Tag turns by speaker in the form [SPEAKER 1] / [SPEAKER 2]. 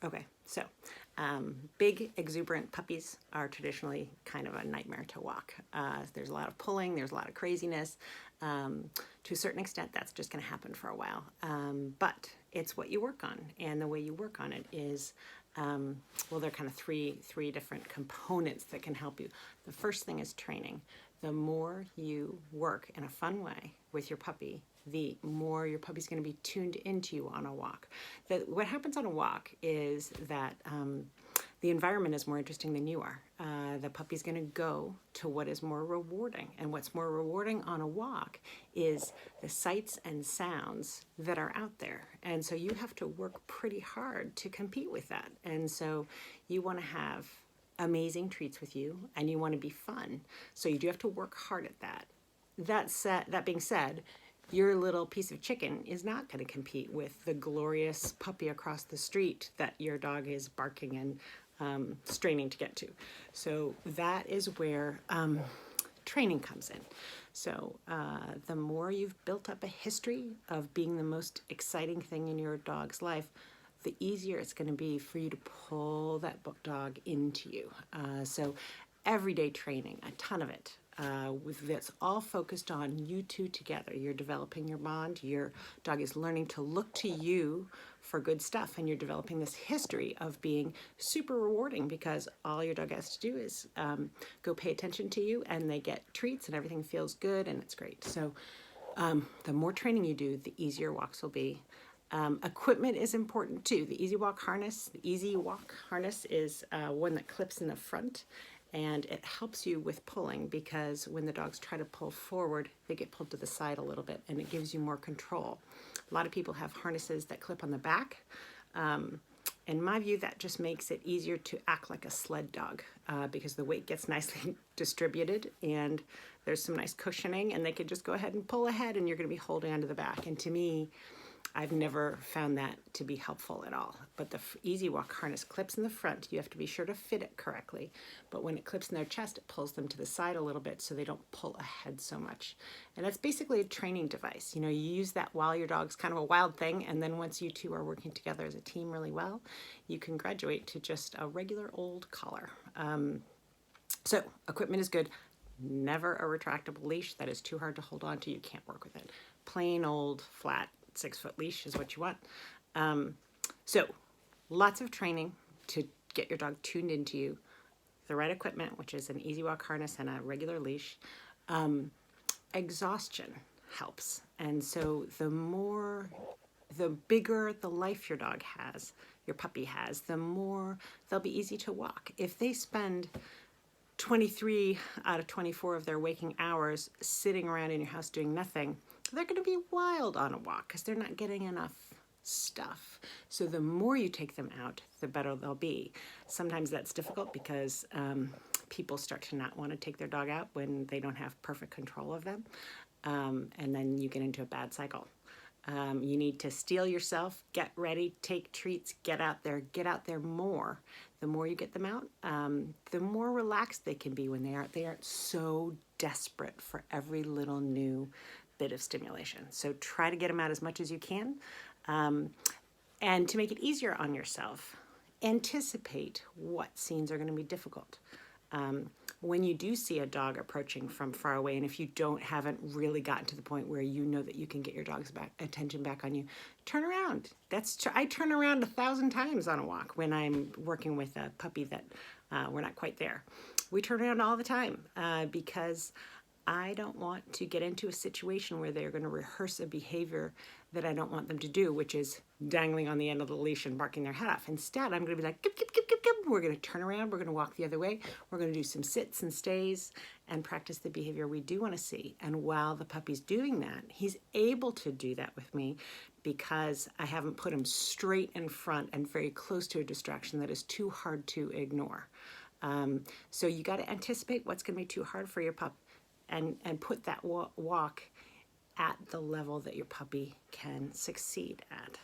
[SPEAKER 1] Okay, so big exuberant puppies are traditionally kind of a nightmare to walk. There's a lot of pulling, there's a lot of craziness. To a certain extent, that's just going to happen for a while. But it's what you work on, and the way you work on it is, well, there are kind of three different components that can help you. The first thing is training. The more you work in a fun way with your puppy, the more your puppy's going to be tuned into you on a walk. What happens on a walk is that the environment is more interesting than you are. The puppy's going to go to what is more rewarding. And what's more rewarding on a walk is the sights and sounds that are out there. And so you have to work pretty hard to compete with that. And so you want to have amazing treats with you, and you want to be fun. So you do have to work hard at that. That being said, your little piece of chicken is not going to compete with the glorious puppy across the street that your dog is barking and straining to get to. So that is where training comes in. So the more you've built up a history of being the most exciting thing in your dog's life, the easier it's going to be for you to pull that dog into you. So everyday training, a ton of it. That's all focused on you two together. You're developing your bond. Your dog is learning to look to you for good stuff, and you're developing this history of being super rewarding because all your dog has to do is go pay attention to you, and they get treats, and everything feels good, and it's great. So the more training you do, the easier walks will be. Equipment is important too. The Easy Walk harness, the Easy Walk harness is one that clips in the front, and it helps you with pulling because when the dogs try to pull forward, they get pulled to the side a little bit, and it gives you more control. A lot of people have harnesses that clip on the back. In my view, that just makes it easier to act like a sled dog because the weight gets nicely distributed, and there's some nice cushioning, and they can just go ahead and pull ahead, and you're going to be holding onto the back. And to me, I've never found that to be helpful at all. But the Easy Walk harness clips in the front. You have to be sure to fit it correctly. But when it clips in their chest, it pulls them to the side a little bit so they don't pull ahead so much. And that's basically a training device. You know, you use that while your dog's kind of a wild thing, and then once you two are working together as a team really well, you can graduate to just a regular old collar. So equipment is good. Never a retractable leash. That is too hard to hold on to. You can't work with it. Plain old flat 6-foot leash is what you want. So lots of training to get your dog tuned into you. The right equipment, which is an Easy Walk harness and a regular leash. Exhaustion helps. And so the bigger the life your dog has, your puppy has, the more they'll be easy to walk. If they spend 23 out of 24 of their waking hours sitting around in your house doing nothing, they're going to be wild on a walk because they're not getting enough stuff. So the more you take them out, the better they'll be. Sometimes that's difficult because people start to not want to take their dog out when they don't have perfect control of them. And then you get into a bad cycle. You need to steel yourself, get ready, take treats, get out there more. The more you get them out, the more relaxed they can be when they aren't so desperate for every little new bit of stimulation. So try to get them out as much as you can. And to make it easier on yourself, anticipate what scenes are going to be difficult. When you do see a dog approaching from far away, and if you haven't really gotten to the point where you know that you can get your dog's attention back on you, turn around. I turn around 1,000 times on a walk when I'm working with a puppy that we're not quite there. We turn around all the time because I don't want to get into a situation where they're going to rehearse a behavior that I don't want them to do, which is dangling on the end of the leash and barking their head off. Instead, I'm going to be like, kip, kip, kip, kip, kip. We're going to turn around. We're going to walk the other way. We're going to do some sits and stays and practice the behavior we do want to see. And while the puppy's doing that, he's able to do that with me because I haven't put him straight in front and very close to a distraction that is too hard to ignore. So you got to anticipate what's going to be too hard for your pup and put that walk at the level that your puppy can succeed at.